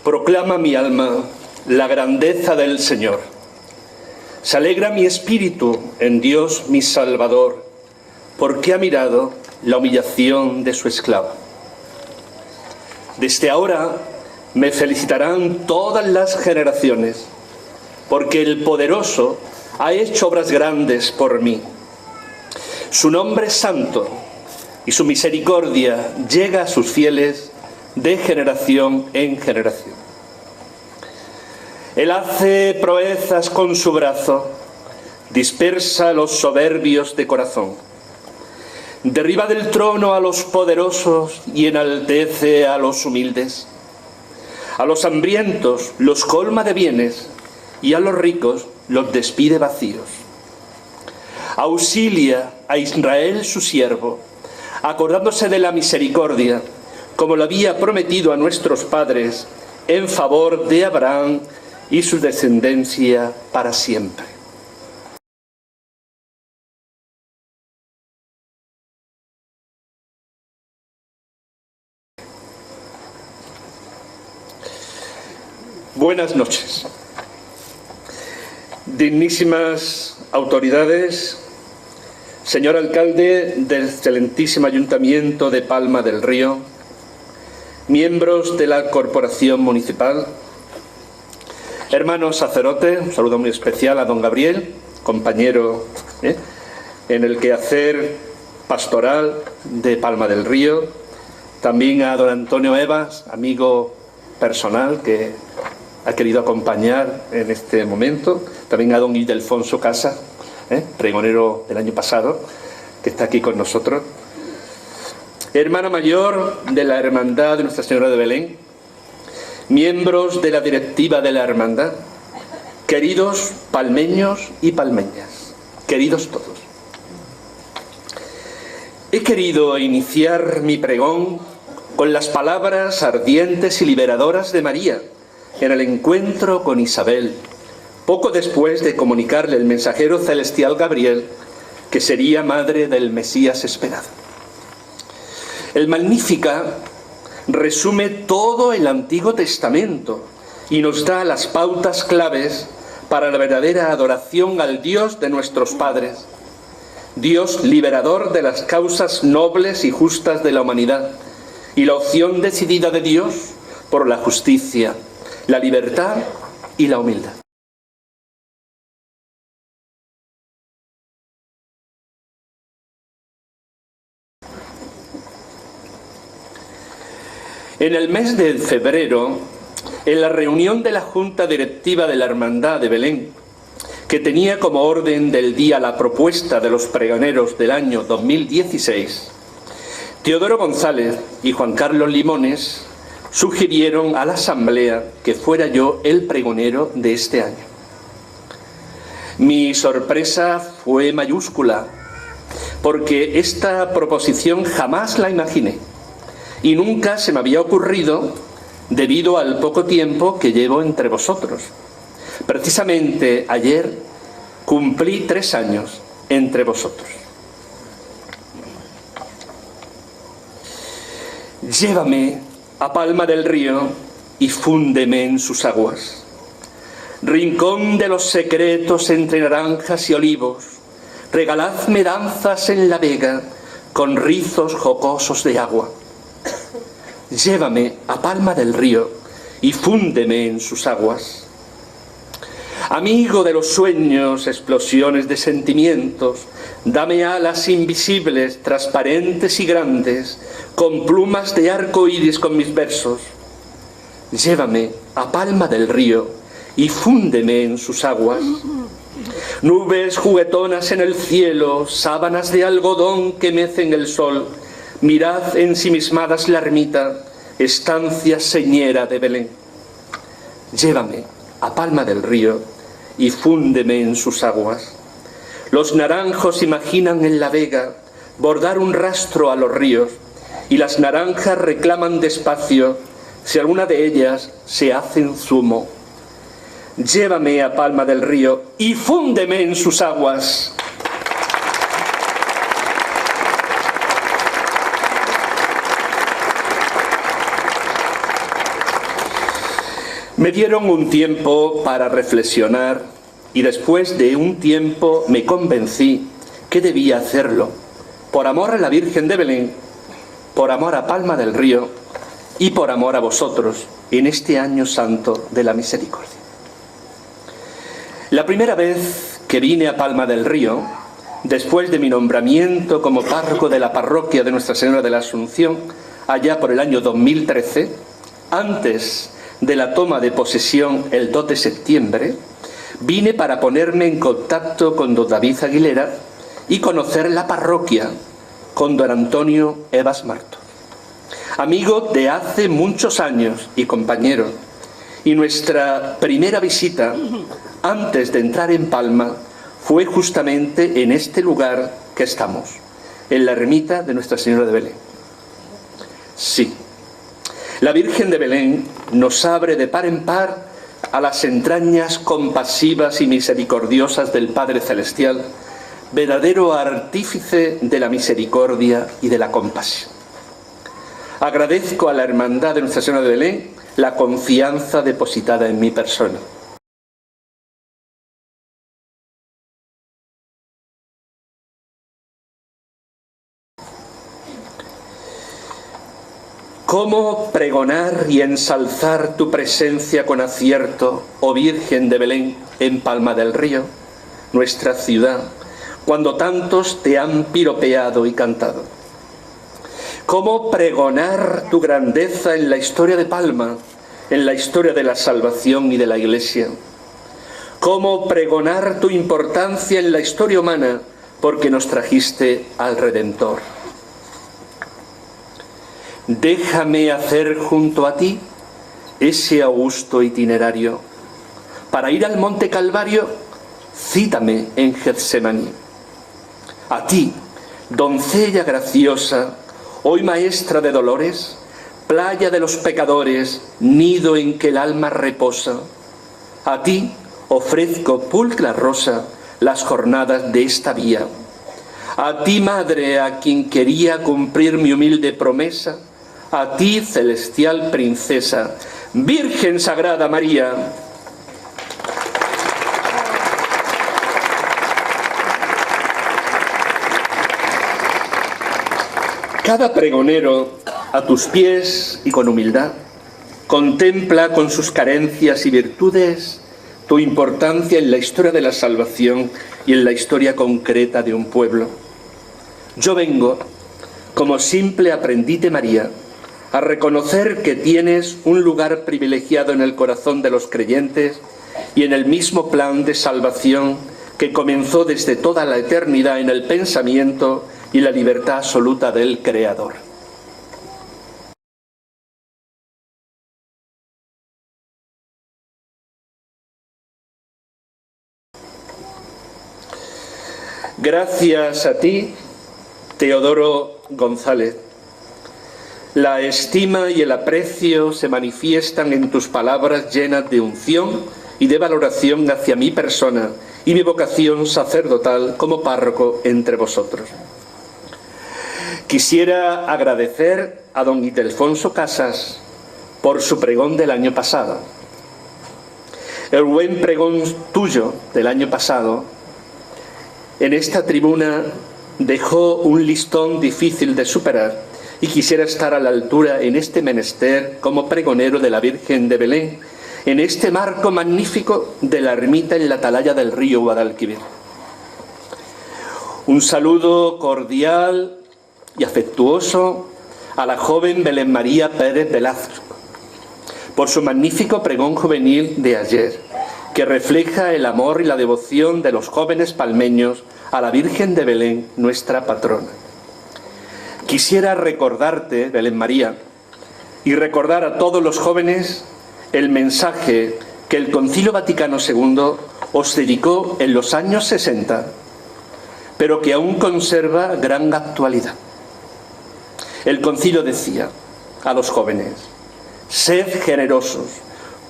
Proclama mi alma la grandeza del Señor. Se alegra mi espíritu en Dios mi Salvador, porque ha mirado la humillación de su esclavo. Desde ahora me felicitarán todas las generaciones, porque el Poderoso ha hecho obras grandes por mí. Su nombre es santo y su misericordia llega a sus fieles de generación en generación. Él hace proezas con su brazo, dispersa a los soberbios de corazón. Derriba del trono a los poderosos y enaltece a los humildes. A los hambrientos los colma de bienes y a los ricos los despide vacíos. Auxilia a Israel su siervo, acordándose de la misericordia, como lo había prometido a nuestros padres, en favor de Abraham y su descendencia para siempre. Buenas noches. Dignísimas autoridades, señor alcalde del excelentísimo Ayuntamiento de Palma del Río, miembros de la Corporación Municipal, hermanos sacerdotes, un saludo muy especial a don Gabriel, compañero en el quehacer pastoral de Palma del Río, también a don Antonio Evas, amigo personal que ha querido acompañar en este momento, también a don Ildefonso Casa, pregonero del año pasado, que está aquí con nosotros, hermana mayor de la Hermandad de Nuestra Señora de Belén, miembros de la directiva de la Hermandad, queridos palmeños y palmeñas, queridos todos. He querido iniciar mi pregón con las palabras ardientes y liberadoras de María en el encuentro con Isabel, poco después de comunicarle el mensajero celestial Gabriel que sería madre del Mesías esperado. El Magníficat resume todo el Antiguo Testamento y nos da las pautas claves para la verdadera adoración al Dios de nuestros padres, Dios liberador de las causas nobles y justas de la humanidad, y la opción decidida de Dios por la justicia, la libertad y la humildad. En el mes de febrero, en la reunión de la Junta Directiva de la Hermandad de Belén, que tenía como orden del día la propuesta de los pregoneros del año 2016, Teodoro González y Juan Carlos Limones sugirieron a la asamblea que fuera yo el pregonero de este año. Mi sorpresa fue mayúscula, porque esta proposición jamás la imaginé y nunca se me había ocurrido debido al poco tiempo que llevo entre vosotros. Precisamente ayer cumplí 3 años entre vosotros. Llévame a Palma del Río y fúndeme en sus aguas. Rincón de los secretos entre naranjas y olivos, regaladme danzas en la vega con rizos jocosos de agua. Llévame a Palma del Río y fúndeme en sus aguas. Amigo de los sueños, explosiones de sentimientos, dame alas invisibles, transparentes y grandes, con plumas de arco iris con mis versos. Llévame a Palma del Río y fúndeme en sus aguas. Nubes juguetonas en el cielo, sábanas de algodón que mecen el sol, mirad ensimismadas la ermita, estancia señera de Belén. Llévame a Palma del Río y fúndeme en sus aguas. Los naranjos imaginan en la vega bordar un rastro a los ríos, y las naranjas reclaman despacio si alguna de ellas se hace en zumo. Llévame a Palma del Río y fúndeme en sus aguas. Me dieron un tiempo para reflexionar y después de un tiempo me convencí que debía hacerlo, por amor a la Virgen de Belén, por amor a Palma del Río y por amor a vosotros en este año santo de la misericordia. La primera vez que vine a Palma del Río, después de mi nombramiento como párroco de la parroquia de Nuestra Señora de la Asunción, allá por el año 2013, antes de la toma de posesión el 2 de septiembre, vine para ponerme en contacto con don David Aguilera y conocer la parroquia con don Antonio Evas Marto, amigo de hace muchos años y compañero. Y nuestra primera visita, antes de entrar en Palma, fue justamente en este lugar que estamos, en la ermita de Nuestra Señora de Belén. Sí, la Virgen de Belén nos abre de par en par a las entrañas compasivas y misericordiosas del Padre Celestial, verdadero artífice de la misericordia y de la compasión. Agradezco a la Hermandad de Nuestra Señora de Belén la confianza depositada en mi persona. ¿Cómo pregonar y ensalzar tu presencia con acierto, oh Virgen de Belén, en Palma del Río, nuestra ciudad, cuando tantos te han piropeado y cantado? ¿Cómo pregonar tu grandeza en la historia de Palma, en la historia de la salvación y de la Iglesia? ¿Cómo pregonar tu importancia en la historia humana, porque nos trajiste al Redentor? Déjame hacer junto a ti ese augusto itinerario. Para ir al Monte Calvario, cítame en Getsemaní. A ti, doncella graciosa, hoy maestra de dolores, playa de los pecadores, nido en que el alma reposa. A ti ofrezco, pulcra rosa, las jornadas de esta vía. A ti, madre, a quien quería cumplir mi humilde promesa, a ti, celestial princesa, Virgen Sagrada María. Cada pregonero, a tus pies y con humildad, contempla con sus carencias y virtudes tu importancia en la historia de la salvación y en la historia concreta de un pueblo. Yo vengo, como simple aprendiz de María, a reconocer que tienes un lugar privilegiado en el corazón de los creyentes y en el mismo plan de salvación que comenzó desde toda la eternidad en el pensamiento y la libertad absoluta del Creador. Gracias a ti, Teodoro González. La estima y el aprecio se manifiestan en tus palabras llenas de unción y de valoración hacia mi persona y mi vocación sacerdotal como párroco entre vosotros. Quisiera agradecer a don Ildefonso Casas por su pregón del año pasado. El buen pregón tuyo del año pasado en esta tribuna dejó un listón difícil de superar y quisiera estar a la altura en este menester como pregonero de la Virgen de Belén, en este marco magnífico de la ermita en la atalaya del río Guadalquivir. Un saludo cordial y afectuoso a la joven Belén María Pérez Velázquez por su magnífico pregón juvenil de ayer, que refleja el amor y la devoción de los jóvenes palmeños a la Virgen de Belén, nuestra patrona. Quisiera recordarte, Belén María, y recordar a todos los jóvenes el mensaje que el Concilio Vaticano II os dedicó en los años 60, pero que aún conserva gran actualidad. El concilio decía a los jóvenes: sed generosos,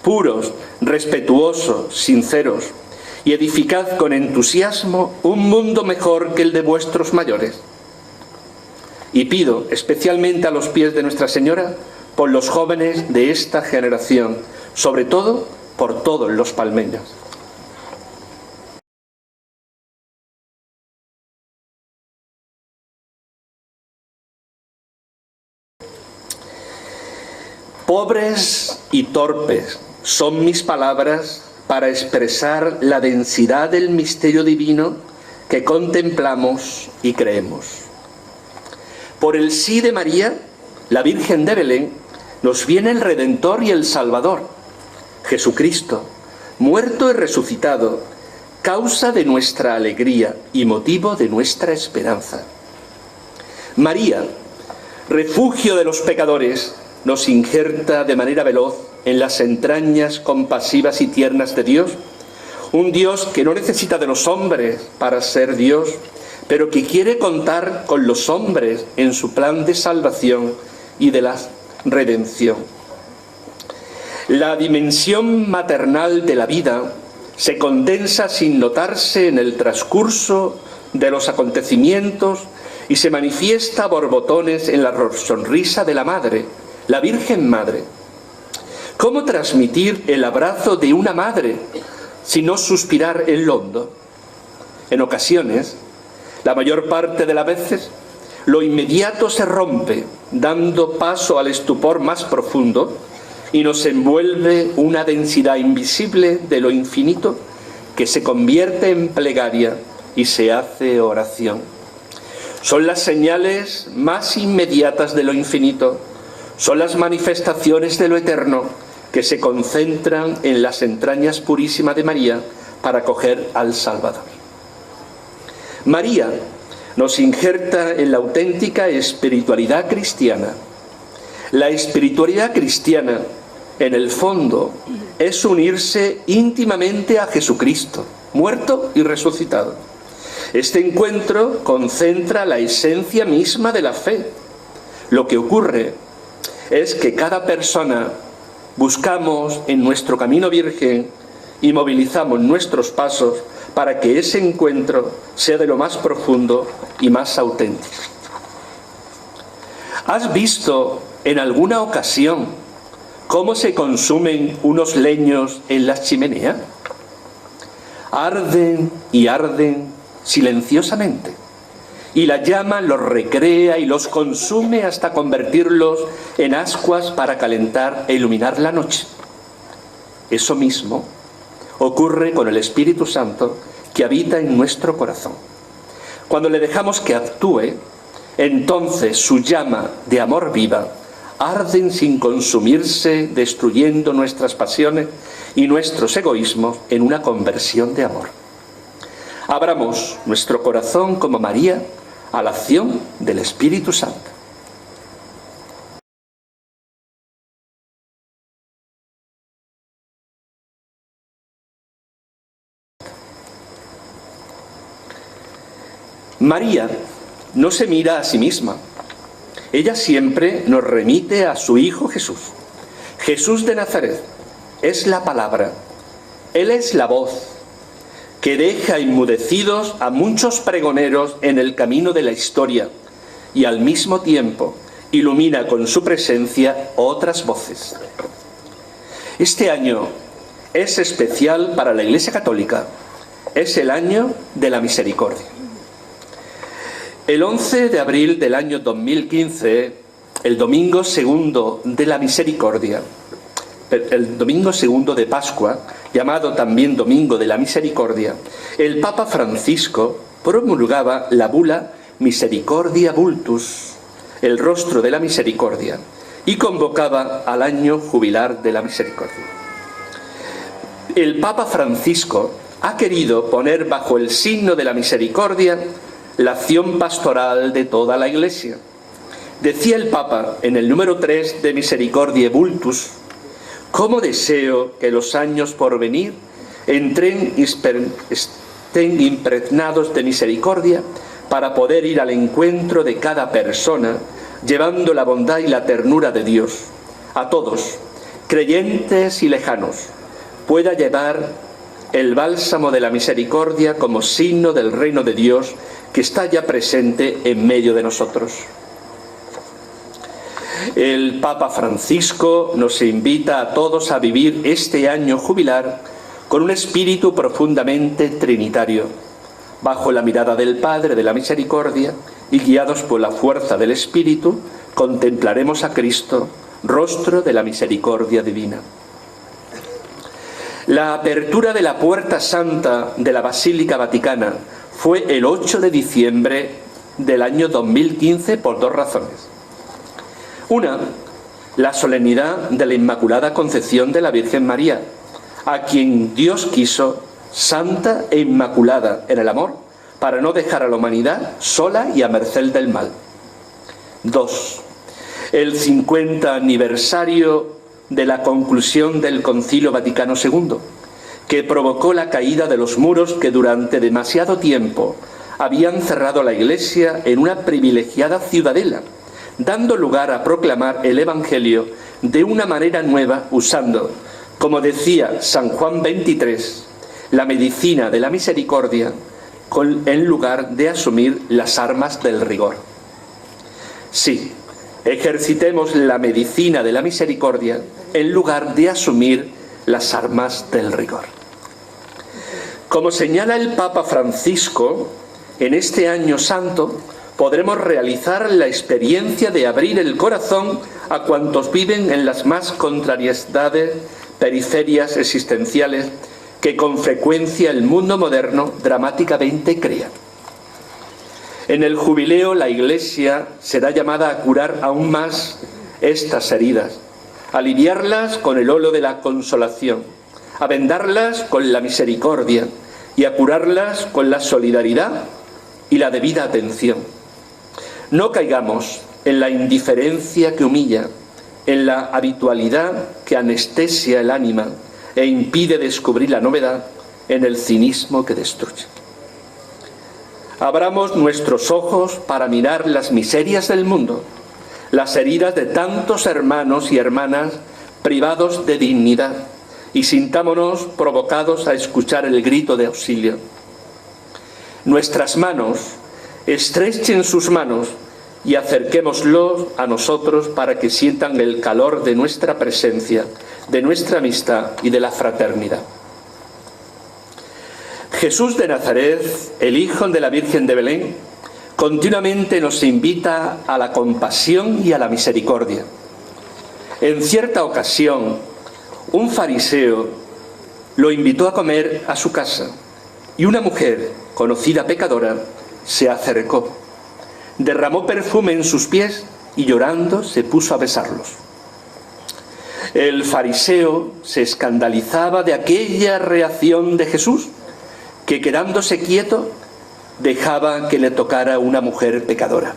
puros, respetuosos, sinceros, y edificad con entusiasmo un mundo mejor que el de vuestros mayores. Y pido especialmente a los pies de Nuestra Señora por los jóvenes de esta generación, sobre todo por todos los palmeños. Pobres y torpes son mis palabras para expresar la densidad del misterio divino que contemplamos y creemos. Por el sí de María, la Virgen de Belén, nos viene el Redentor y el Salvador, Jesucristo, muerto y resucitado, causa de nuestra alegría y motivo de nuestra esperanza. María, refugio de los pecadores, nos injerta de manera veloz en las entrañas compasivas y tiernas de Dios, un Dios que no necesita de los hombres para ser Dios, pero que quiere contar con los hombres en su plan de salvación y de la redención. La dimensión maternal de la vida se condensa sin notarse en el transcurso de los acontecimientos y se manifiesta a borbotones en la sonrisa de la madre, la Virgen Madre. ¿Cómo transmitir el abrazo de una madre si no suspirar en lo hondo? En ocasiones, la mayor parte de las veces, lo inmediato se rompe, dando paso al estupor más profundo, y nos envuelve una densidad invisible de lo infinito que se convierte en plegaria y se hace oración. Son las señales más inmediatas de lo infinito, son las manifestaciones de lo eterno que se concentran en las entrañas purísimas de María para acoger al Salvador. María nos injerta en la auténtica espiritualidad cristiana. La espiritualidad cristiana, en el fondo, es unirse íntimamente a Jesucristo, muerto y resucitado. Este encuentro concentra la esencia misma de la fe. Lo que ocurre es que cada persona buscamos en nuestro camino virgen y movilizamos nuestros pasos para que ese encuentro sea de lo más profundo y más auténtico. ¿Has visto en alguna ocasión cómo se consumen unos leños en la chimenea? Arden y arden silenciosamente, y la llama los recrea y los consume hasta convertirlos en ascuas para calentar e iluminar la noche. Eso mismo ocurre con el Espíritu Santo que habita en nuestro corazón. Cuando le dejamos que actúe, entonces su llama de amor viva arden sin consumirse, destruyendo nuestras pasiones y nuestros egoísmos en una conversión de amor. Abramos nuestro corazón como María a la acción del Espíritu Santo. María no se mira a sí misma. Ella siempre nos remite a su Hijo Jesús. Jesús de Nazaret es la palabra. Él es la voz que deja enmudecidos a muchos pregoneros en el camino de la historia y al mismo tiempo ilumina con su presencia otras voces. Este año es especial para la Iglesia Católica. Es el año de la misericordia. El 11 de abril del año 2015, el domingo segundo de la misericordia, el domingo segundo de Pascua, llamado también Domingo de la Misericordia, el Papa Francisco promulgaba la bula Misericordia Vultus, el rostro de la misericordia, y convocaba al año jubilar de la misericordia. El Papa Francisco ha querido poner bajo el signo de la misericordia la acción pastoral de toda la Iglesia. Decía el Papa en el número 3 de Misericordiae Vultus: «Cómo deseo que los años por venir estén impregnados de misericordia para poder ir al encuentro de cada persona, llevando la bondad y la ternura de Dios a todos, creyentes y lejanos, pueda llevar el bálsamo de la misericordia como signo del reino de Dios que está ya presente en medio de nosotros». El Papa Francisco nos invita a todos a vivir este año jubilar con un espíritu profundamente trinitario, bajo la mirada del Padre de la Misericordia y guiados por la fuerza del Espíritu, contemplaremos a Cristo, rostro de la misericordia divina. La apertura de la Puerta Santa de la Basílica Vaticana fue el 8 de diciembre del año 2015 por dos razones. Una, la solemnidad de la Inmaculada Concepción de la Virgen María, a quien Dios quiso santa e inmaculada en el amor, para no dejar a la humanidad sola y a merced del mal. Dos, el 50 aniversario de la conclusión del Concilio Vaticano II, que provocó la caída de los muros que durante demasiado tiempo habían cerrado la Iglesia en una privilegiada ciudadela, dando lugar a proclamar el Evangelio de una manera nueva, usando, como decía San Juan 23, la medicina de la misericordia en lugar de asumir las armas del rigor. Sí, ejercitemos la medicina de la misericordia en lugar de asumir las armas del rigor. Como señala el Papa Francisco, en este año santo podremos realizar la experiencia de abrir el corazón a cuantos viven en las más contrariedades, periferias existenciales que con frecuencia el mundo moderno dramáticamente crea. En el jubileo la Iglesia será llamada a curar aún más estas heridas, a aliviarlas con el óleo de la consolación, a vendarlas con la misericordia y a curarlas con la solidaridad y la debida atención. No caigamos en la indiferencia que humilla, en la habitualidad que anestesia el ánima e impide descubrir la novedad, en el cinismo que destruye. Abramos nuestros ojos para mirar las miserias del mundo, las heridas de tantos hermanos y hermanas privados de dignidad, y sintámonos provocados a escuchar el grito de auxilio. Nuestras manos, estrechen sus manos y acerquémoslos a nosotros para que sientan el calor de nuestra presencia, de nuestra amistad y de la fraternidad. Jesús de Nazaret, el Hijo de la Virgen de Belén, continuamente nos invita a la compasión y a la misericordia. En cierta ocasión, un fariseo lo invitó a comer a su casa y una mujer, conocida pecadora, se acercó, derramó perfume en sus pies y llorando se puso a besarlos. El fariseo se escandalizaba de aquella reacción de Jesús, que quedándose quieto dejaba que le tocara una mujer pecadora.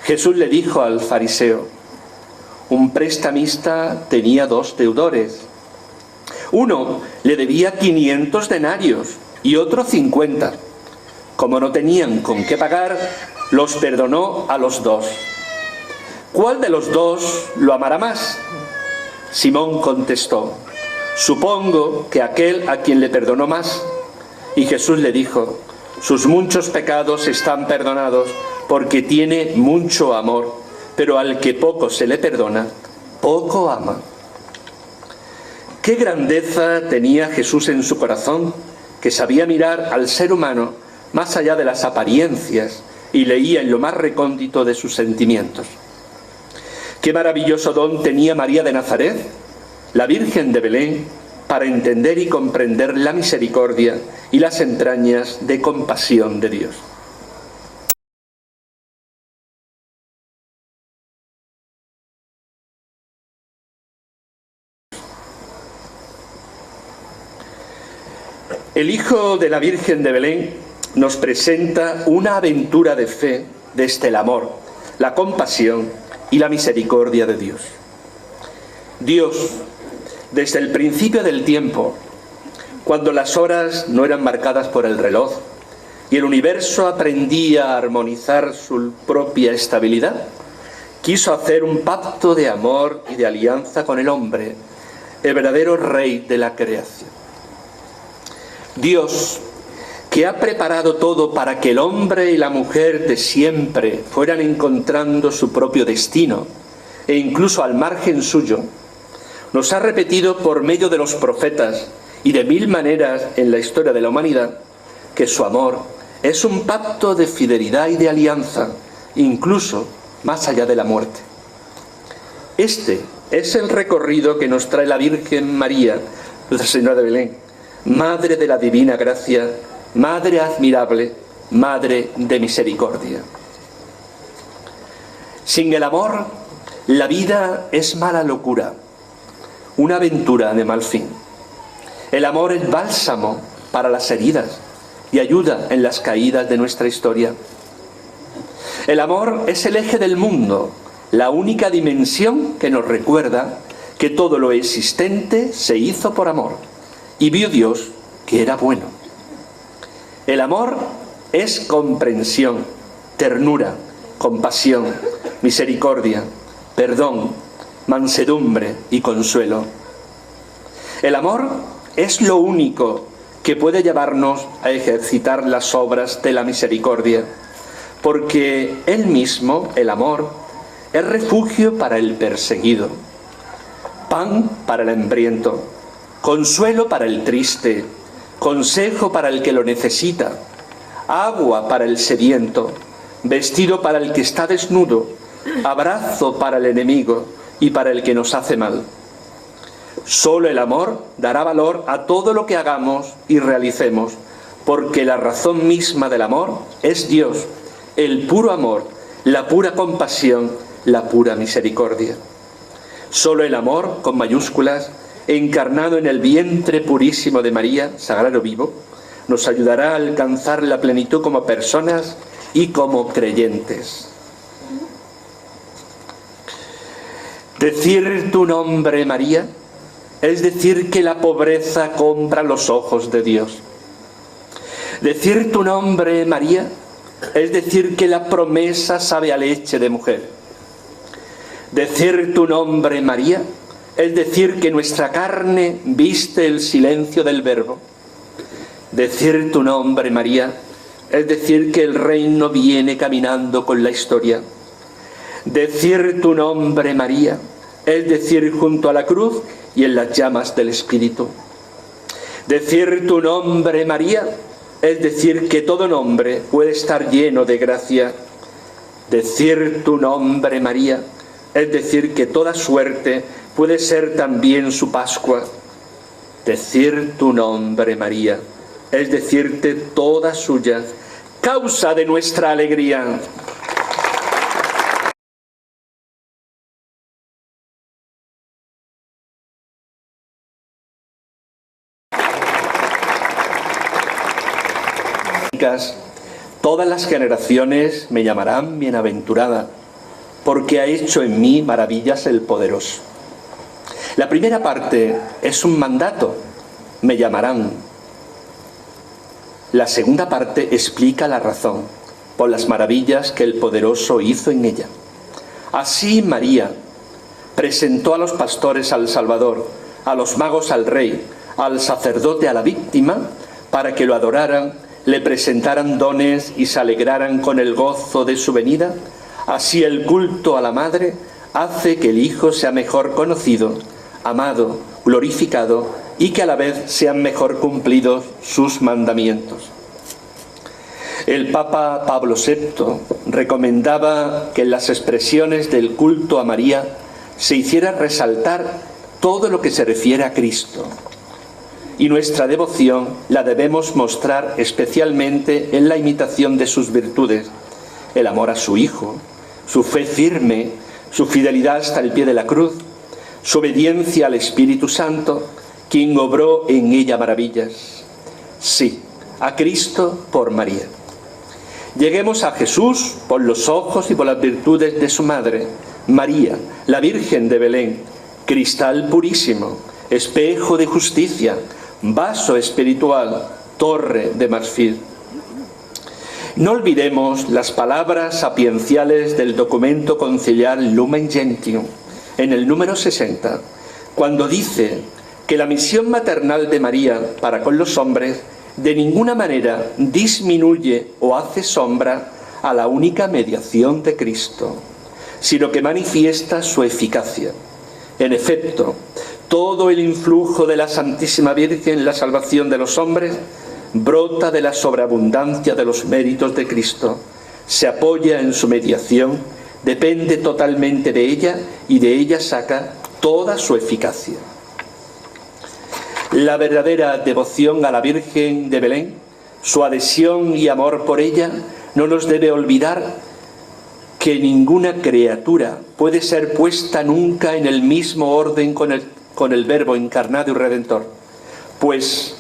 Jesús le dijo al fariseo: un prestamista tenía 2 deudores. Uno le debía 500 denarios y otro 50. Como no tenían con qué pagar, los perdonó a los 2. ¿Cuál de los 2 lo amará más? Simón contestó: supongo que aquel a quien le perdonó más. Y Jesús le dijo: sus muchos pecados están perdonados porque tiene mucho amor, pero al que poco se le perdona, poco ama. Qué grandeza tenía Jesús en su corazón, que sabía mirar al ser humano más allá de las apariencias y leía en lo más recóndito de sus sentimientos. Qué maravilloso don tenía María de Nazaret, la Virgen de Belén, para entender y comprender la misericordia y las entrañas de compasión de Dios. El Hijo de la Virgen de Belén nos presenta una aventura de fe desde el amor, la compasión y la misericordia de Dios. Dios, desde el principio del tiempo, cuando las horas no eran marcadas por el reloj y el universo aprendía a armonizar su propia estabilidad, quiso hacer un pacto de amor y de alianza con el hombre, el verdadero rey de la creación. Dios, que ha preparado todo para que el hombre y la mujer de siempre fueran encontrando su propio destino, e incluso al margen suyo, nos ha repetido por medio de los profetas y de mil maneras en la historia de la humanidad que su amor es un pacto de fidelidad y de alianza, incluso más allá de la muerte. Este es el recorrido que nos trae la Virgen María, Nuestra Señora de Belén, Madre de la Divina Gracia, Madre admirable, Madre de misericordia. Sin el amor, la vida es mala locura, una aventura de mal fin. El amor es bálsamo para las heridas y ayuda en las caídas de nuestra historia. El amor es el eje del mundo, la única dimensión que nos recuerda que todo lo existente se hizo por amor y vio Dios que era bueno. El amor es comprensión, ternura, compasión, misericordia, perdón, mansedumbre y consuelo. El amor es lo único que puede llevarnos a ejercitar las obras de la misericordia, porque él mismo, el amor, es refugio para el perseguido, pan para el hambriento, consuelo para el triste, consejo para el que lo necesita, agua para el sediento, vestido para el que está desnudo, abrazo para el enemigo y para el que nos hace mal. Solo el amor dará valor a todo lo que hagamos y realicemos, porque la razón misma del amor es Dios, el puro amor, la pura compasión, la pura misericordia. Solo el amor, con mayúsculas, encarnado en el vientre purísimo de María, sagrario vivo, nos ayudará a alcanzar la plenitud como personas y como creyentes. Decir tu nombre, María, es decir que la pobreza compra los ojos de Dios. Decir tu nombre, María, es decir que la promesa sabe a leche de mujer. Decir tu nombre, María, es decir que nuestra carne viste el silencio del Verbo. Decir tu nombre, María, es decir que el reino viene caminando con la historia. Decir tu nombre, María, es decir junto a la cruz y en las llamas del Espíritu. Decir tu nombre, María, es decir que todo nombre puede estar lleno de gracia. Decir tu nombre, María, es decir que toda suerte puede ser también su Pascua. Decir tu nombre, María, es decirte toda suya, causa de nuestra alegría. Todas las generaciones me llamarán bienaventurada, porque ha hecho en mí maravillas el poderoso. La primera parte es un mandato, me llamarán. La segunda parte explica la razón, por las maravillas que el poderoso hizo en ella. Así María presentó a los pastores al Salvador, a los magos al Rey, al sacerdote a la víctima, para que lo adoraran, le presentaran dones y se alegraran con el gozo de su venida. Así el culto a la Madre hace que el Hijo sea mejor conocido, amado, glorificado y que a la vez sean mejor cumplidos sus mandamientos. El Papa Pablo VI recomendaba que en las expresiones del culto a María se hiciera resaltar todo lo que se refiere a Cristo. Y nuestra devoción la debemos mostrar especialmente en la imitación de sus virtudes, el amor a su Hijo, su fe firme, su fidelidad hasta el pie de la cruz, su obediencia al Espíritu Santo, quien obró en ella maravillas. Sí, a Cristo por María. Lleguemos a Jesús por los ojos y por las virtudes de su Madre, María, la Virgen de Belén, cristal purísimo, espejo de justicia, vaso espiritual, torre de marfil. No olvidemos las palabras sapienciales del documento conciliar Lumen Gentium, en el número 60, cuando dice que la misión maternal de María para con los hombres de ninguna manera disminuye o hace sombra a la única mediación de Cristo. sino que manifiesta su eficacia. En efecto, todo el influjo de la Santísima Virgen en la salvación de los hombres brota de la sobreabundancia de los méritos de Cristo, se apoya en su mediación, depende totalmente de ella y de ella saca toda su eficacia. La verdadera devoción a la Virgen de Belén, su adhesión y amor por ella, no nos debe olvidar que ninguna criatura puede ser puesta nunca en el mismo orden con el Verbo encarnado y Redentor, pues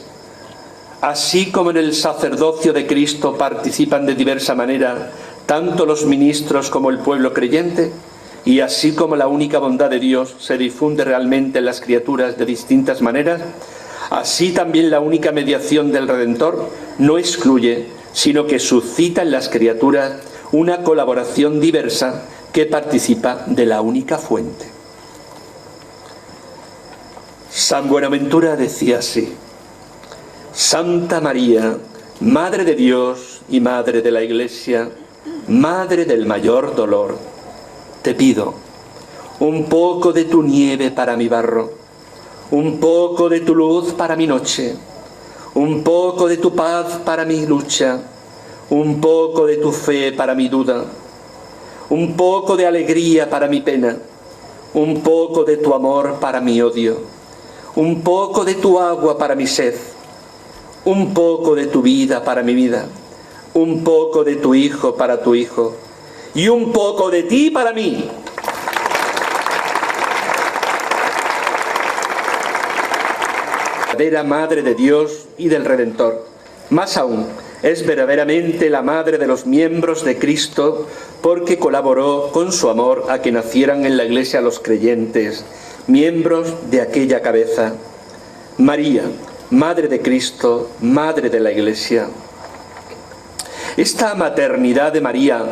así como en el sacerdocio de Cristo participan de diversa manera tanto los ministros como el pueblo creyente, y así como la única bondad de Dios se difunde realmente en las criaturas de distintas maneras, así también la única mediación del Redentor no excluye, sino que suscita en las criaturas una colaboración diversa que participa de la única fuente. San Buenaventura decía así: Santa María, Madre de Dios y Madre de la Iglesia, Madre del mayor dolor, te pido un poco de tu nieve para mi barro, un poco de tu luz para mi noche, un poco de tu paz para mi lucha, un poco de tu fe para mi duda, un poco de alegría para mi pena, un poco de tu amor para mi odio, un poco de tu agua para mi sed, un poco de tu vida para mi vida, un poco de tu Hijo para tu Hijo, y un poco de ti para mí. Verdadera Madre de Dios y del Redentor. Más aún, es verdaderamente la Madre de los miembros de Cristo, porque colaboró con su amor a que nacieran en la Iglesia los creyentes, miembros de aquella cabeza. María, Madre de Cristo, Madre de la Iglesia. Esta maternidad de María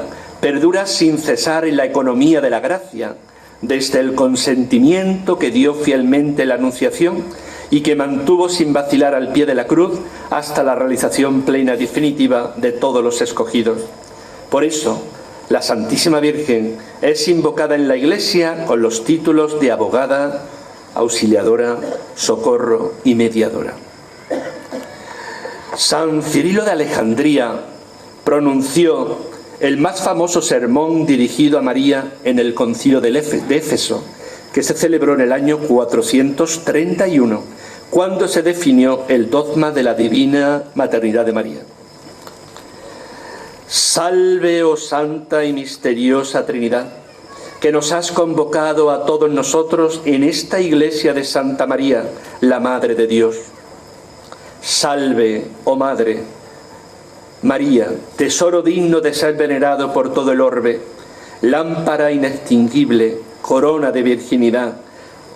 perdura sin cesar en la economía de la gracia, desde el consentimiento que dio fielmente la Anunciación y que mantuvo sin vacilar al pie de la cruz hasta la realización plena y definitiva de todos los escogidos. Por eso, la Santísima Virgen es invocada en la Iglesia con los títulos de abogada, auxiliadora, socorro y mediadora. San Cirilo de Alejandría pronunció el más famoso sermón dirigido a María en el concilio de Éfeso, que se celebró en el año 431, cuando se definió el dogma de la divina maternidad de María. Salve, oh Santa y misteriosa Trinidad, que nos has convocado a todos nosotros en esta iglesia de Santa María, la Madre de Dios. Salve, oh Madre María, tesoro digno de ser venerado por todo el orbe, lámpara inextinguible, corona de virginidad,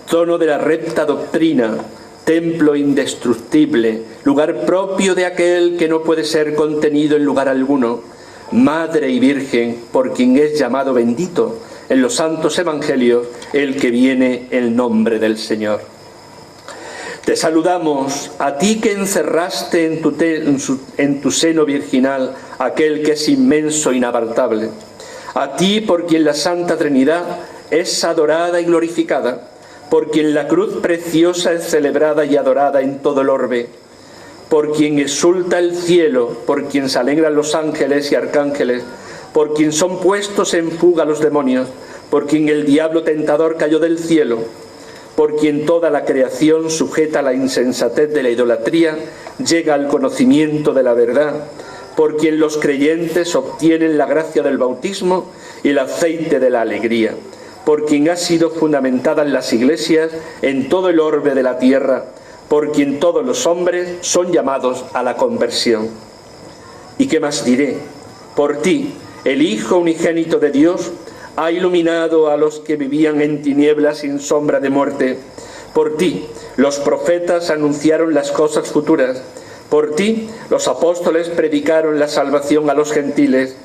trono de la recta doctrina, templo indestructible, lugar propio de aquel que no puede ser contenido en lugar alguno, Madre y Virgen, por quien es llamado bendito en los santos evangelios el que viene en nombre del Señor. Te saludamos, a ti que encerraste en tu seno virginal aquel que es inmenso e inabarcable, a ti por quien la Santa Trinidad es adorada y glorificada, por quien la cruz preciosa es celebrada y adorada en todo el orbe, por quien exulta el cielo, por quien se alegran los ángeles y arcángeles, por quien son puestos en fuga los demonios, por quien el diablo tentador cayó del cielo, por quien toda la creación, sujeta a la insensatez de la idolatría, llega al conocimiento de la verdad, por quien los creyentes obtienen la gracia del bautismo y el aceite de la alegría, por quien ha sido fundamentada en las iglesias en todo el orbe de la tierra, por quien todos los hombres son llamados a la conversión. ¿Y qué más diré? Por ti, el Hijo unigénito de Dios, ha iluminado a los que vivían en tinieblas sin sombra de muerte. Por ti, los profetas anunciaron las cosas futuras. Por ti, los apóstoles predicaron la salvación a los gentiles.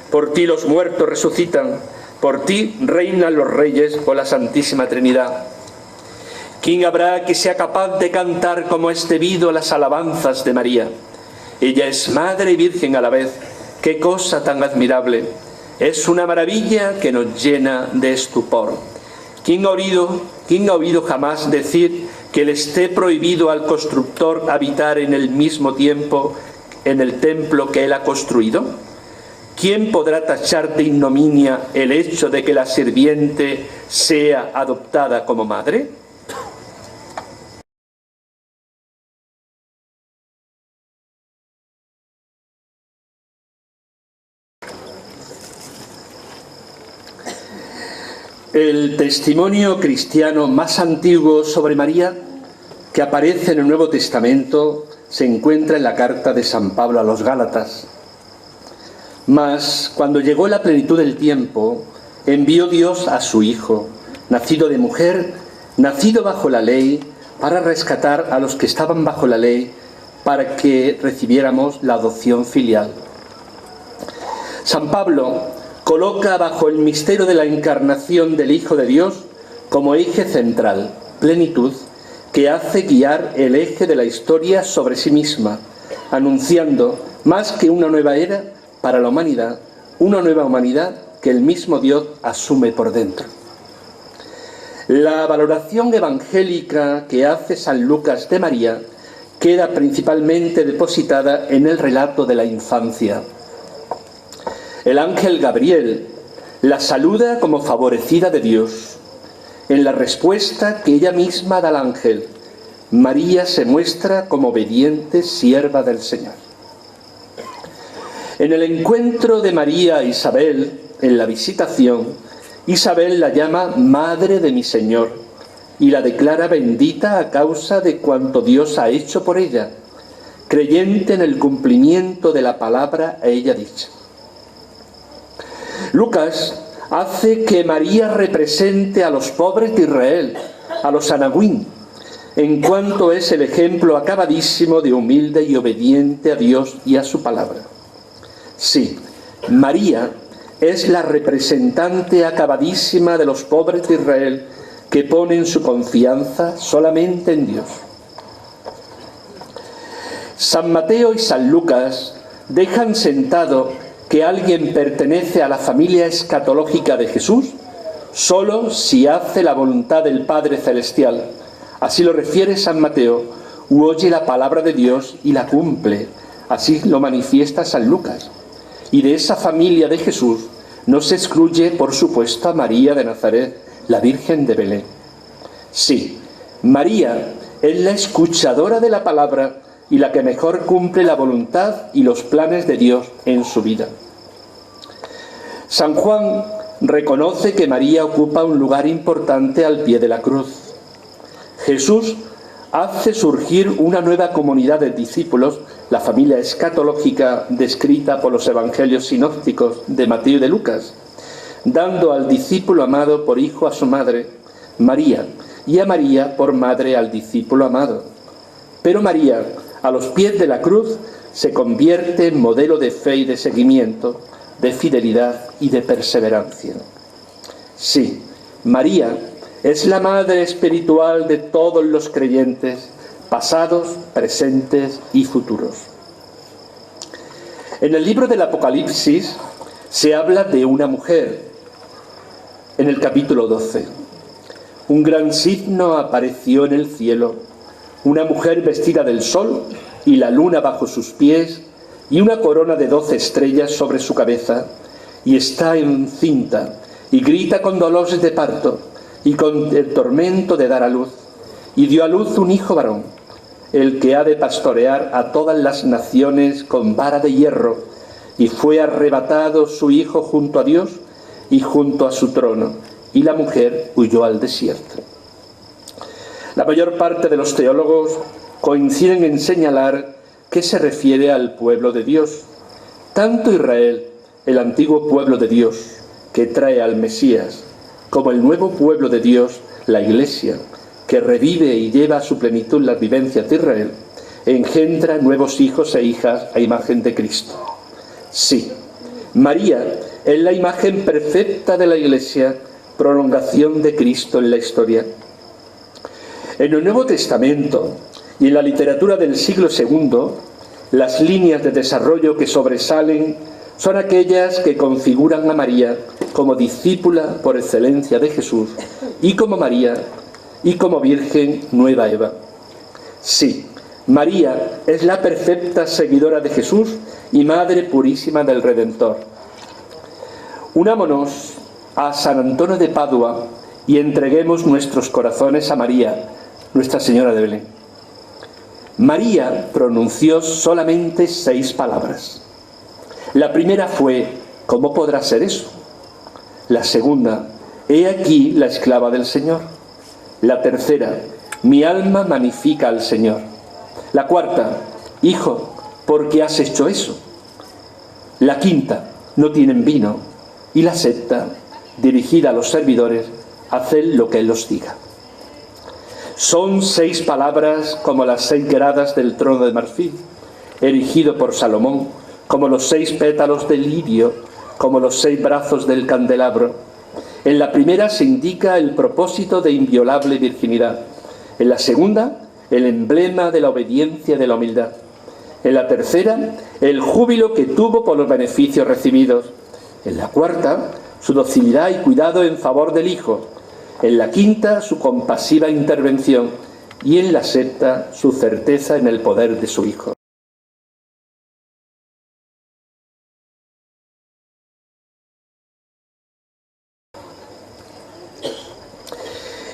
Por ti, los muertos resucitan. Por ti, reinan los reyes por la Santísima Trinidad. ¿Quién habrá que sea capaz de cantar como es debido las alabanzas de María? Ella es Madre y Virgen a la vez. ¡Qué cosa tan admirable! Es una maravilla que nos llena de estupor. ¿Quién ha oído jamás decir que le esté prohibido al constructor habitar en el mismo tiempo en el templo que él ha construido? ¿Quién podrá tachar de ignominia el hecho de que la sirviente sea adoptada como madre? El testimonio cristiano más antiguo sobre María que aparece en el Nuevo Testamento se encuentra en la carta de San Pablo a los Gálatas. Mas, cuando llegó la plenitud del tiempo, envió Dios a su Hijo, nacido de mujer, nacido bajo la ley, para rescatar a los que estaban bajo la ley, para que recibiéramos la adopción filial. San Pablo coloca bajo el misterio de la encarnación del Hijo de Dios como eje central, plenitud, que hace guiar el eje de la historia sobre sí misma, anunciando más que una nueva era para la humanidad, una nueva humanidad que el mismo Dios asume por dentro. La valoración evangélica que hace San Lucas de María queda principalmente depositada en el relato de la infancia. El ángel Gabriel la saluda como favorecida de Dios. En la respuesta que ella misma da al ángel, María se muestra como obediente sierva del Señor. En el encuentro de María e Isabel, en la visitación, Isabel la llama Madre de mi Señor y la declara bendita a causa de cuanto Dios ha hecho por ella, creyente en el cumplimiento de la palabra a ella dicha. Lucas hace que María represente a los pobres de Israel, a los anahuín, en cuanto es el ejemplo acabadísimo de humilde y obediente a Dios y a su palabra. Sí, María es la representante acabadísima de los pobres de Israel que ponen su confianza solamente en Dios. San Mateo y San Lucas dejan sentado que alguien pertenece a la familia escatológica de Jesús solo si hace la voluntad del Padre Celestial. Así lo refiere San Mateo, u oye la palabra de Dios y la cumple. Así lo manifiesta San Lucas. Y de esa familia de Jesús no se excluye, por supuesto, a María de Nazaret, la Virgen de Belén. Sí, María es la escuchadora de la palabra y la que mejor cumple la voluntad y los planes de Dios en su vida. San Juan reconoce que María ocupa un lugar importante al pie de la cruz. Jesús hace surgir una nueva comunidad de discípulos, la familia escatológica descrita por los evangelios sinópticos de Mateo y de Lucas, dando al discípulo amado por hijo a su madre, María, y a María por madre al discípulo amado. Pero María, a los pies de la cruz, se convierte en modelo de fe y de seguimiento, de fidelidad y de perseverancia. Sí, María es la madre espiritual de todos los creyentes, pasados, presentes y futuros. En el libro del Apocalipsis se habla de una mujer. En el capítulo 12, un gran signo apareció en el cielo, una mujer vestida del sol y la luna bajo sus pies y una corona de 12 estrellas sobre su cabeza, y está encinta y grita con dolores de parto y con el tormento de dar a luz, y dio a luz un hijo varón, el que ha de pastorear a todas las naciones con vara de hierro, y fue arrebatado su hijo junto a Dios y junto a su trono, y la mujer huyó al desierto. La mayor parte de los teólogos coinciden en señalar que se refiere al pueblo de Dios. Tanto Israel, el antiguo pueblo de Dios, que trae al Mesías, como el nuevo pueblo de Dios, la Iglesia, que revive y lleva a su plenitud las vivencias de Israel, engendra nuevos hijos e hijas a imagen de Cristo. Sí, María es la imagen perfecta de la Iglesia, prolongación de Cristo en la historia. En el Nuevo Testamento y en la literatura del siglo II, las líneas de desarrollo que sobresalen son aquellas que configuran a María como discípula por excelencia de Jesús y como María y como Virgen Nueva Eva. Sí, María es la perfecta seguidora de Jesús y Madre purísima del Redentor. Unámonos a San Antonio de Padua y entreguemos nuestros corazones a María, Nuestra Señora de Belén. María pronunció solamente 6 palabras. La primera fue: ¿cómo podrá ser eso? La segunda: he aquí la esclava del Señor. La tercera: mi alma magnifica al Señor. La cuarta: hijo, ¿por qué has hecho eso? La quinta: no tienen vino. Y la sexta, dirigida a los servidores: haced lo que Él os diga. Son 6 palabras como las 6 gradas del trono de marfil, erigido por Salomón, como los 6 pétalos del lirio, como los 6 brazos del candelabro. En la primera se indica el propósito de inviolable virginidad. En la segunda, el emblema de la obediencia y de la humildad. En la tercera, el júbilo que tuvo por los beneficios recibidos. En la cuarta, su docilidad y cuidado en favor del Hijo. En la quinta, su compasiva intervención. Y en la sexta, su certeza en el poder de su Hijo.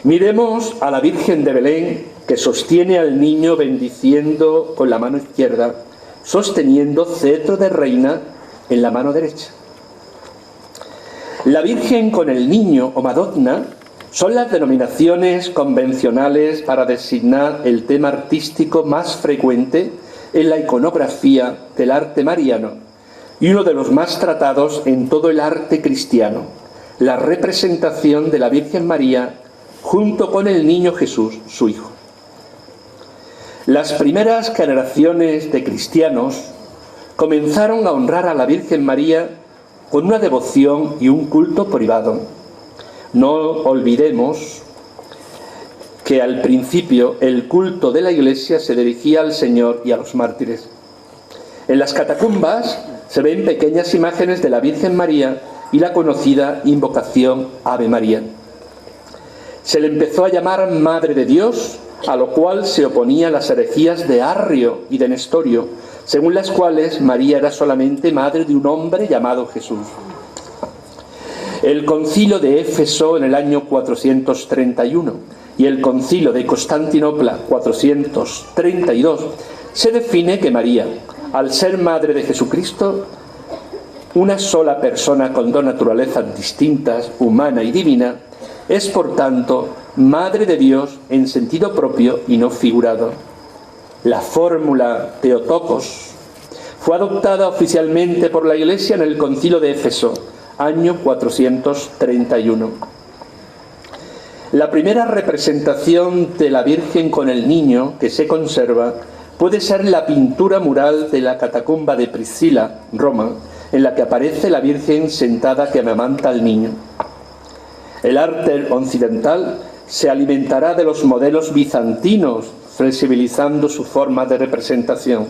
Miremos a la Virgen de Belén, que sostiene al niño bendiciendo con la mano izquierda, sosteniendo cetro de reina en la mano derecha. La Virgen con el niño o Madonna son las denominaciones convencionales para designar el tema artístico más frecuente en la iconografía del arte mariano y uno de los más tratados en todo el arte cristiano, la representación de la Virgen María junto con el niño Jesús, su hijo. Las primeras generaciones de cristianos comenzaron a honrar a la Virgen María con una devoción y un culto privado. No olvidemos que al principio el culto de la Iglesia se dirigía al Señor y a los mártires. En las catacumbas se ven pequeñas imágenes de la Virgen María y la conocida invocación Ave María. Se le empezó a llamar Madre de Dios, a lo cual se oponían las herejías de Arrio y de Nestorio, según las cuales María era solamente madre de un hombre llamado Jesús. El concilio de Éfeso en el año 431 y el concilio de Constantinopla 432 se define que María, al ser madre de Jesucristo, una sola persona con 2 naturalezas distintas, humana y divina, es por tanto Madre de Dios en sentido propio y no figurado. La fórmula Theotokos fue adoptada oficialmente por la Iglesia en el concilio de Éfeso, año 431. La primera representación de la Virgen con el niño que se conserva puede ser la pintura mural de la catacumba de Priscila, Roma, en la que aparece la Virgen sentada que amamanta al niño. El arte occidental se alimentará de los modelos bizantinos, flexibilizando su forma de representación.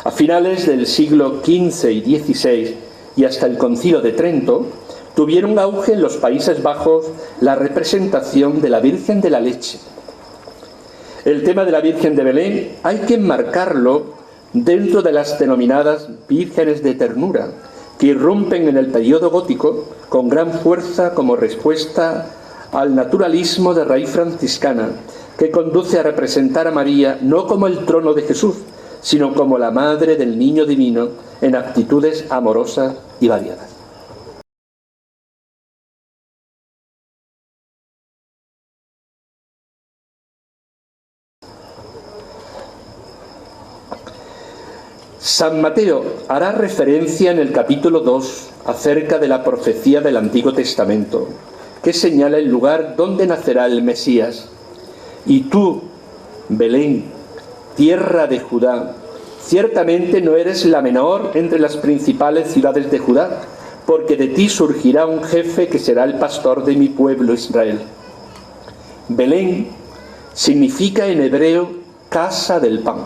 A finales del siglo XV y XVI y hasta el Concilio de Trento, tuvieron auge en los Países Bajos la representación de la Virgen de la Leche. El tema de la Virgen de Belén hay que enmarcarlo dentro de las denominadas vírgenes de ternura, que irrumpen en el periodo gótico con gran fuerza como respuesta al naturalismo de raíz franciscana, que conduce a representar a María no como el trono de Jesús, sino como la madre del niño divino en actitudes amorosas y variadas. San Mateo hará referencia en el capítulo 2 acerca de la profecía del Antiguo Testamento, que señala el lugar donde nacerá el Mesías. Y tú, Belén, tierra de Judá, ciertamente no eres la menor entre las principales ciudades de Judá, porque de ti surgirá un jefe que será el pastor de mi pueblo Israel. Belén significa en hebreo casa del pan,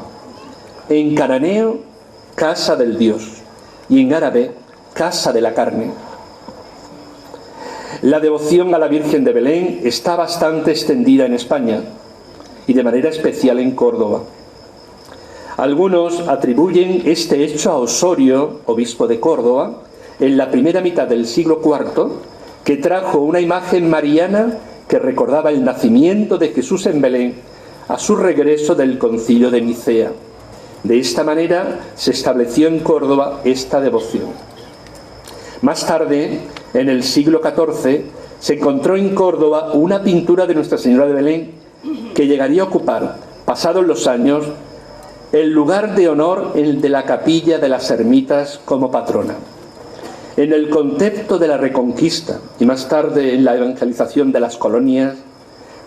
en cananeo casa del Dios. y en árabe Casa de la Carne. La devoción a la Virgen de Belén está bastante extendida en España y de manera especial en Córdoba. Algunos atribuyen este hecho a Osorio, obispo de Córdoba, en la primera mitad del siglo IV, que trajo una imagen mariana que recordaba el nacimiento de Jesús en Belén a su regreso del Concilio de Nicea. De esta manera se estableció en Córdoba esta devoción. Más tarde, en el siglo XIV, se encontró en Córdoba una pintura de Nuestra Señora de Belén que llegaría a ocupar, pasados los años, el lugar de honor el de la capilla de las ermitas como patrona. En el contexto de la Reconquista y más tarde en la evangelización de las colonias,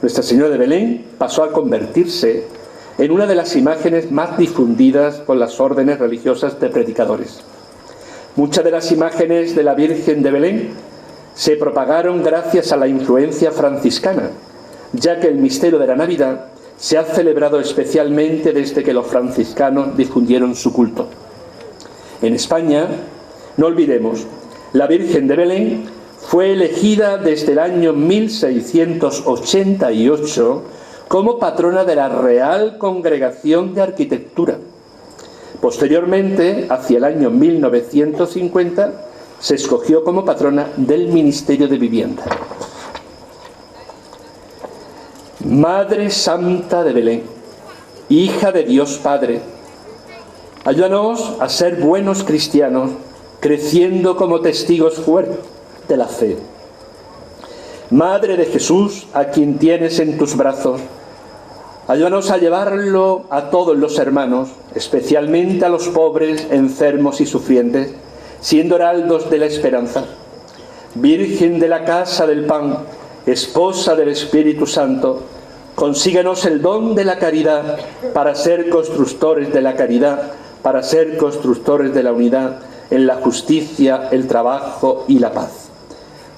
Nuestra Señora de Belén pasó a convertirse en una de las imágenes más difundidas por las órdenes religiosas de predicadores. Muchas de las imágenes de la Virgen de Belén se propagaron gracias a la influencia franciscana, ya que el misterio de la Navidad se ha celebrado especialmente desde que los franciscanos difundieron su culto. En España, no olvidemos, la Virgen de Belén fue elegida desde el año 1688 como patrona de la Real Congregación de Arquitectura. Posteriormente, hacia el año 1950, se escogió como patrona del Ministerio de Vivienda. Madre Santa de Belén, hija de Dios Padre, ayúdanos a ser buenos cristianos, creciendo como testigos fuertes de la fe. Madre de Jesús, a quien tienes en tus brazos, ayúdanos a llevarlo a todos los hermanos, especialmente a los pobres, enfermos y sufrientes, siendo heraldos de la esperanza. Virgen de la casa del pan, esposa del Espíritu Santo, consíguenos el don de la caridad para ser constructores de la caridad, para ser constructores de la unidad, en la justicia, el trabajo y la paz.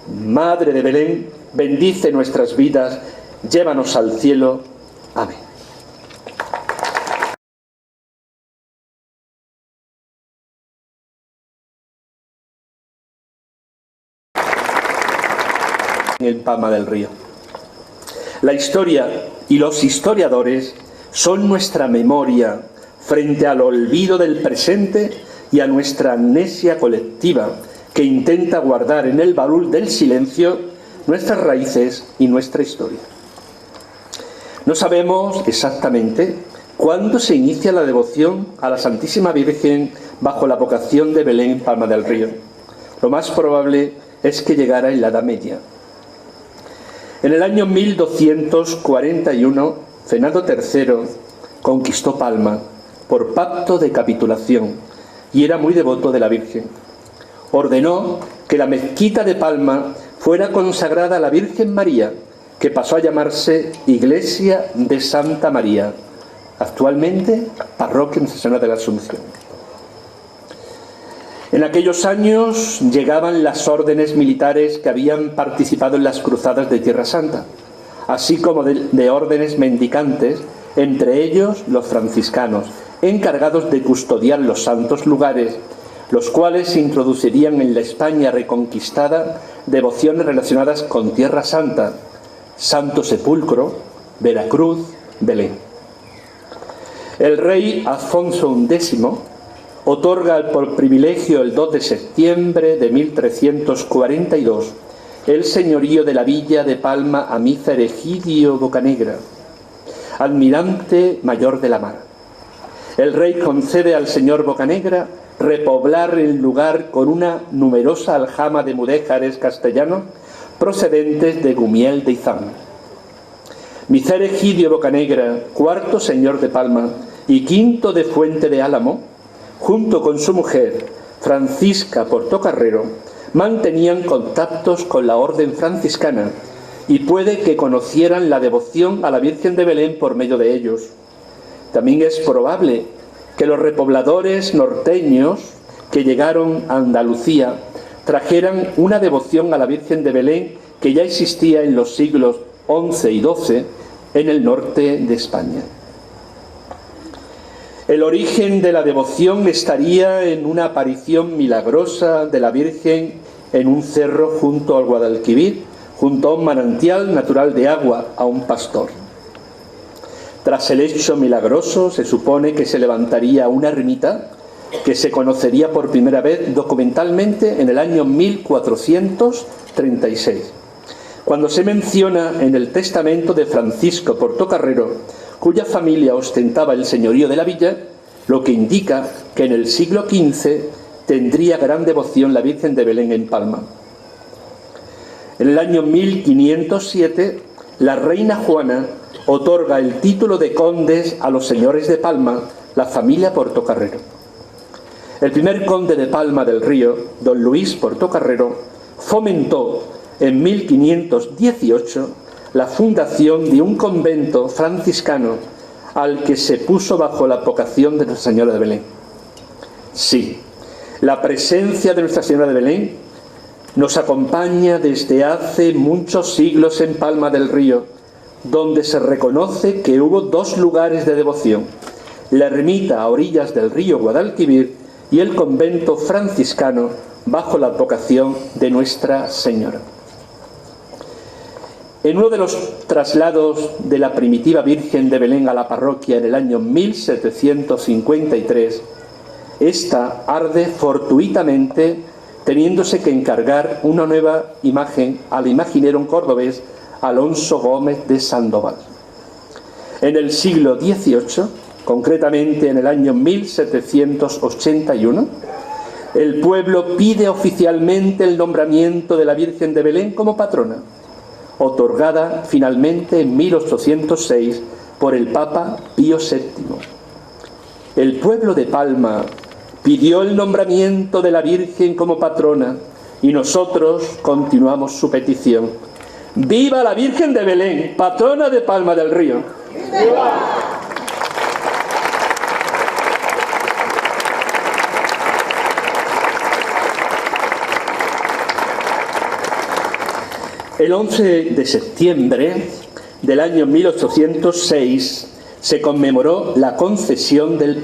Madre de Belén, bendice nuestras vidas, llévanos al cielo. Amén. En el Palma del Río. La historia y los historiadores son nuestra memoria frente al olvido del presente y a nuestra amnesia colectiva que intenta guardar en el baúl del silencio nuestras raíces y nuestra historia. No sabemos exactamente cuándo se inicia la devoción a la Santísima Virgen bajo la vocación de Belén, Palma del Río. Lo más probable es que llegara en la Edad Media. En el año 1241, Fernando III conquistó Palma por pacto de capitulación y era muy devoto de la Virgen. Ordenó que la mezquita de Palma fuera consagrada a la Virgen María, que pasó a llamarse Iglesia de Santa María, actualmente Parroquia Nuestra Señora de la Asunción. En aquellos años llegaban las órdenes militares que habían participado en las cruzadas de Tierra Santa, así como de órdenes mendicantes, entre ellos los franciscanos, encargados de custodiar los santos lugares, los cuales introducirían en la España reconquistada devociones relacionadas con Tierra Santa, Santo Sepulcro, Veracruz, Belén. El rey Alfonso X otorga por privilegio el 2 de septiembre de 1342 el señorío de la villa de Palma a Mícer Egidio Bocanegra, almirante mayor de la mar. El rey concede al señor Bocanegra repoblar el lugar con una numerosa aljama de mudéjares castellanos procedentes de Gumiel de Izán. Mícer Egidio Bocanegra, cuarto señor de Palma y quinto de Fuente de Álamo, junto con su mujer, Francisca Portocarrero, mantenían contactos con la orden franciscana y puede que conocieran la devoción a la Virgen de Belén por medio de ellos. También es probable que los repobladores norteños que llegaron a Andalucía trajeran una devoción a la Virgen de Belén que ya existía en los siglos XI y XII en el norte de España. El origen de la devoción estaría en una aparición milagrosa de la Virgen en un cerro junto al Guadalquivir, junto a un manantial natural de agua, a un pastor. Tras el hecho milagroso, se supone que se levantaría una ermita que se conocería por primera vez documentalmente en el año 1436, cuando se menciona en el testamento de Francisco Portocarrero, cuya familia ostentaba el señorío de la villa, lo que indica que en el siglo XV tendría gran devoción la Virgen de Belén en Palma. En el año 1507, la reina Juana otorga el título de condes a los señores de Palma, la familia Portocarrero. El primer conde de Palma del Río, don Luis Portocarrero, fomentó en 1518 la fundación de un convento franciscano al que se puso bajo la advocación de Nuestra Señora de Belén. Sí, la presencia de Nuestra Señora de Belén nos acompaña desde hace muchos siglos en Palma del Río, donde se reconoce que hubo dos lugares de devoción: la ermita a orillas del río Guadalquivir y el convento franciscano bajo la advocación de Nuestra Señora. En uno de los traslados de la primitiva Virgen de Belén a la parroquia en el año 1753, esta arde fortuitamente, teniéndose que encargar una nueva imagen al imaginero cordobés Alonso Gómez de Sandoval. En el siglo XVIII, concretamente en el año 1781, el pueblo pide oficialmente el nombramiento de la Virgen de Belén como patrona, otorgada finalmente en 1806 por el Papa Pío VII. El pueblo de Palma pidió el nombramiento de la Virgen como patrona y nosotros continuamos su petición. ¡Viva la Virgen de Belén, patrona de Palma del Río! ¡Viva! El 11 de septiembre del año 1806 se conmemoró la concesión del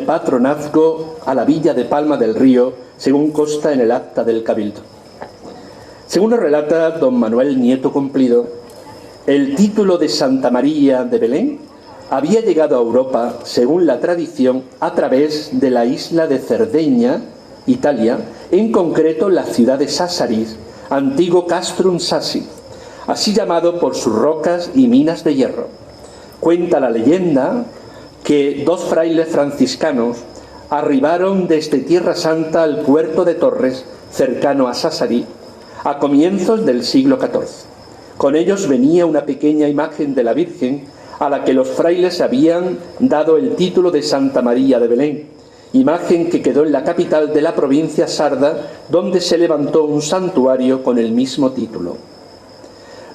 patronazgo a la villa de Palma del Río, según consta en el acta del Cabildo. Según nos relata don Manuel Nieto Cumplido, el título de Santa María de Belén había llegado a Europa, según la tradición, a través de la isla de Cerdeña, Italia, en concreto la ciudad de Sassari, antiguo Castrum Sassi, así llamado por sus rocas y minas de hierro. Cuenta la leyenda que dos frailes franciscanos arribaron desde Tierra Santa al puerto de Torres, cercano a Sassari, a comienzos del siglo XIV. Con ellos venía una pequeña imagen de la Virgen a la que los frailes habían dado el título de Santa María de Belén, imagen que quedó en la capital de la provincia sarda, donde se levantó un santuario con el mismo título.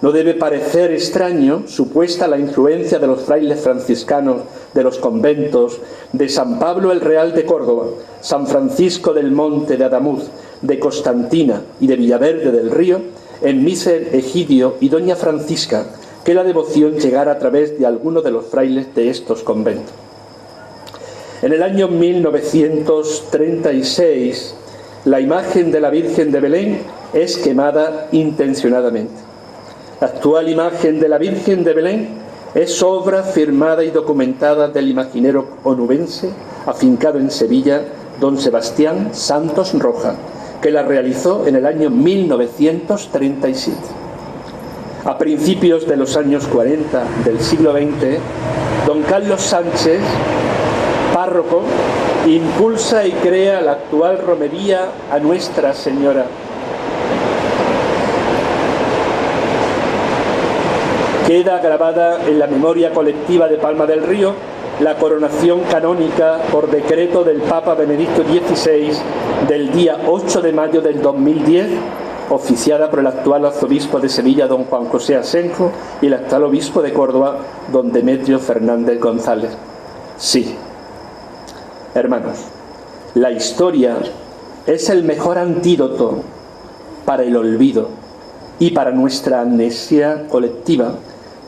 No debe parecer extraño, supuesta la influencia de los frailes franciscanos de los conventos de San Pablo el Real de Córdoba, San Francisco del Monte de Adamuz, de Constantina y de Villaverde del Río, en Míser Egidio y Doña Francisca, que la devoción llegara a través de algunos de los frailes de estos conventos. En el año 1936, la imagen de la Virgen de Belén es quemada intencionadamente. La actual imagen de la Virgen de Belén es obra firmada y documentada del imaginero onubense, afincado en Sevilla, don Sebastián Santos Roja, que la realizó en el año 1937. A principios de los años 40 del siglo XX, don Carlos Sánchez, párroco, impulsa y crea la actual romería a Nuestra Señora. Queda grabada en la memoria colectiva de Palma del Río la coronación canónica por decreto del Papa Benedicto XVI del día 8 de mayo del 2010, oficiada por el actual arzobispo de Sevilla, don Juan José Asenjo, y el actual obispo de Córdoba, don Demetrio Fernández González. Sí, hermanos, la historia es el mejor antídoto para el olvido y para nuestra amnesia colectiva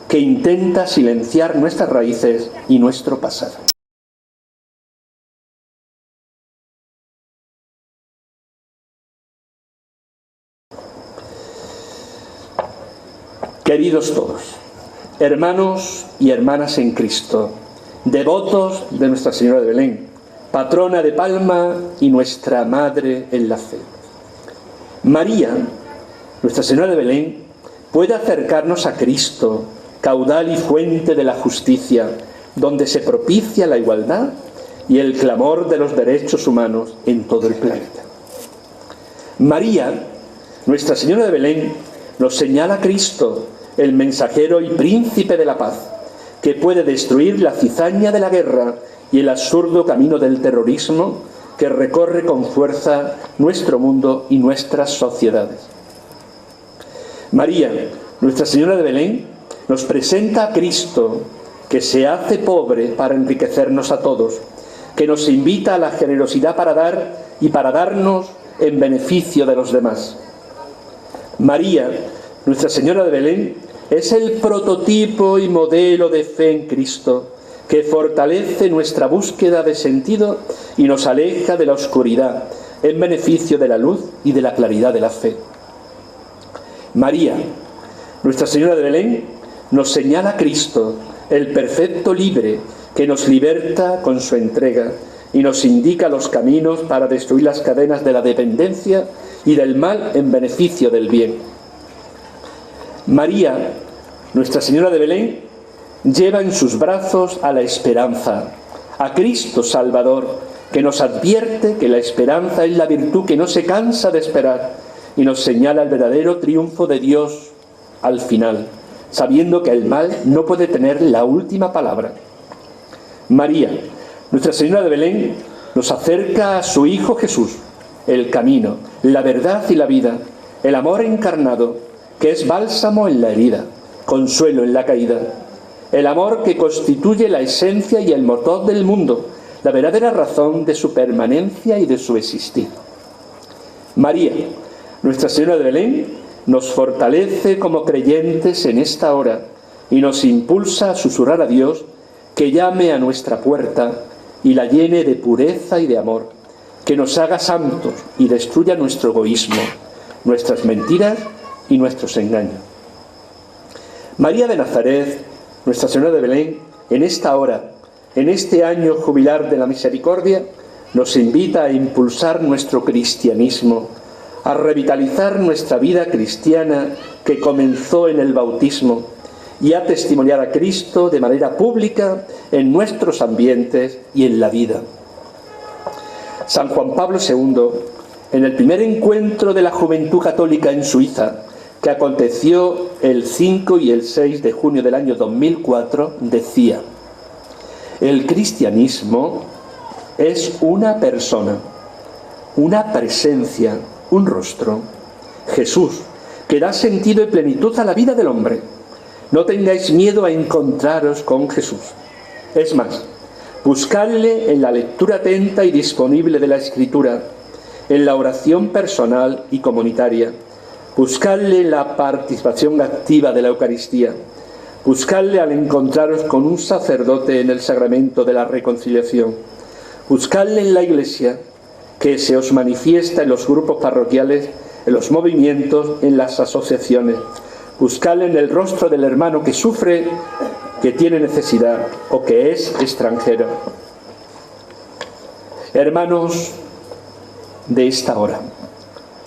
que intenta silenciar nuestras raíces y nuestro pasado. Queridos todos, hermanos y hermanas en Cristo, devotos de Nuestra Señora de Belén, patrona de Palma y nuestra Madre en la fe. María, Nuestra Señora de Belén, puede acercarnos a Cristo, caudal y fuente de la justicia, donde se propicia la igualdad y el clamor de los derechos humanos en todo el planeta. María, Nuestra Señora de Belén, nos señala a Cristo, el mensajero y príncipe de la paz, que puede destruir la cizaña de la guerra y el absurdo camino del terrorismo que recorre con fuerza nuestro mundo y nuestras sociedades. María, Nuestra Señora de Belén, nos presenta a Cristo, que se hace pobre para enriquecernos a todos, que nos invita a la generosidad para dar y para darnos en beneficio de los demás. María, Nuestra Señora de Belén, es el prototipo y modelo de fe en Cristo, que fortalece nuestra búsqueda de sentido y nos aleja de la oscuridad, en beneficio de la luz y de la claridad de la fe. María, Nuestra Señora de Belén, nos señala a Cristo, el perfecto libre, que nos liberta con su entrega y nos indica los caminos para destruir las cadenas de la dependencia y del mal en beneficio del bien. María, Nuestra Señora de Belén, lleva en sus brazos a la esperanza, a Cristo Salvador, que nos advierte que la esperanza es la virtud que no se cansa de esperar y nos señala el verdadero triunfo de Dios al final, sabiendo que el mal no puede tener la última palabra. María, Nuestra Señora de Belén, nos acerca a su Hijo Jesús, el camino, la verdad y la vida, el amor encarnado, que es bálsamo en la herida, consuelo en la caída, el amor que constituye la esencia y el motor del mundo, la verdadera razón de su permanencia y de su existir. María, Nuestra Señora de Belén, nos fortalece como creyentes en esta hora y nos impulsa a susurrar a Dios que llame a nuestra puerta y la llene de pureza y de amor, que nos haga santos y destruya nuestro egoísmo, nuestras mentiras y nuestros engaños. María de Nazaret, Nuestra Señora de Belén, en esta hora, en este año jubilar de la misericordia, nos invita a impulsar nuestro cristianismo, a revitalizar nuestra vida cristiana que comenzó en el bautismo y a testimoniar a Cristo de manera pública en nuestros ambientes y en la vida. San Juan Pablo II, en el primer encuentro de la Juventud Católica en Suiza, que aconteció el 5 y el 6 de junio del año 2004, decía: el cristianismo es una persona, una presencia, un rostro, Jesús, que da sentido y plenitud a la vida del hombre. No tengáis miedo a encontraros con Jesús. Es más, buscadle en la lectura atenta y disponible de la Escritura, en la oración personal y comunitaria, buscadle en la participación activa de la Eucaristía, buscadle al encontraros con un sacerdote en el sacramento de la reconciliación, buscadle en la Iglesia, que se os manifiesta en los grupos parroquiales, en los movimientos, en las asociaciones. Buscadle en el rostro del hermano que sufre, que tiene necesidad o que es extranjero. Hermanos de esta hora,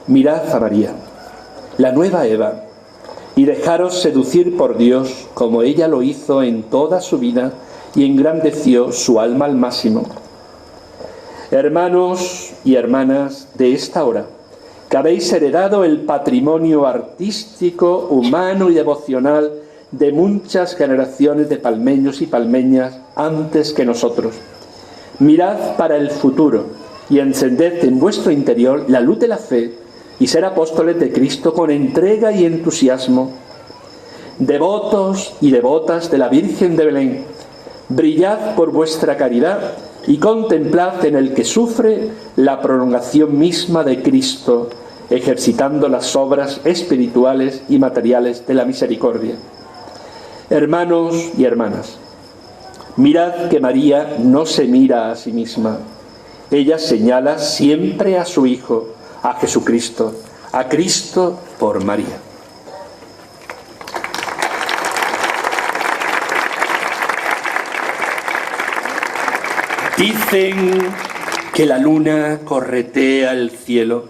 mirad a María, la nueva Eva, y dejaros seducir por Dios como ella lo hizo en toda su vida y engrandeció su alma al máximo. Hermanos y hermanas de esta hora, que habéis heredado el patrimonio artístico, humano y devocional de muchas generaciones de palmeños y palmeñas antes que nosotros. Mirad para el futuro y encended en vuestro interior la luz de la fe y ser apóstoles de Cristo con entrega y entusiasmo. Devotos y devotas de la Virgen de Belén, brillad por vuestra caridad y contemplad en el que sufre la prolongación misma de Cristo, ejercitando las obras espirituales y materiales de la misericordia. Hermanos y hermanas, mirad que María no se mira a sí misma. Ella señala siempre a su Hijo, a Jesucristo, a Cristo por María. Dicen que la luna corretea el cielo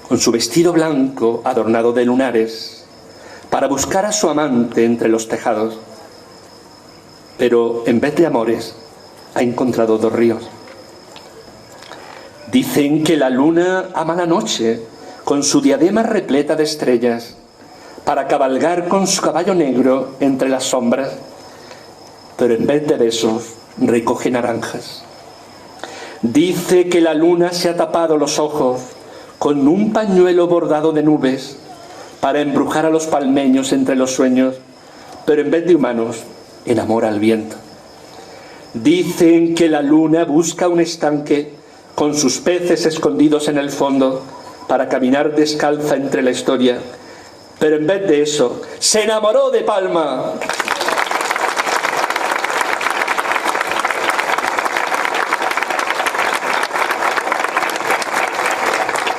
con su vestido blanco adornado de lunares para buscar a su amante entre los tejados. Pero en vez de amores ha encontrado dos ríos. Dicen que la luna ama la noche con su diadema repleta de estrellas para cabalgar con su caballo negro entre las sombras, pero en vez de besos recoge naranjas. Dice que la luna se ha tapado los ojos con un pañuelo bordado de nubes para embrujar a los palmeños entre los sueños, pero en vez de humanos enamora al viento. Dicen que la luna busca un estanque con sus peces escondidos en el fondo para caminar descalza entre la historia, pero en vez de eso se enamoró de Palma.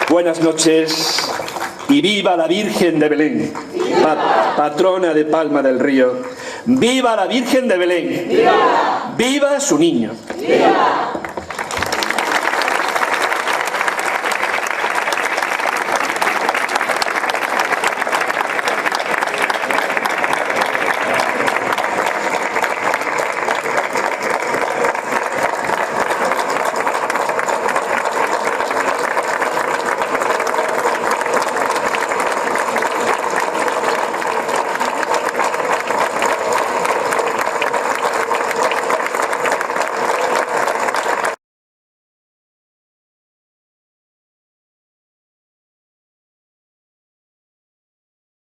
Buenas noches y viva la Virgen de Belén, patrona de Palma del Río. ¡Viva la Virgen de Belén! ¡Viva! ¡Viva su niño! ¡Viva!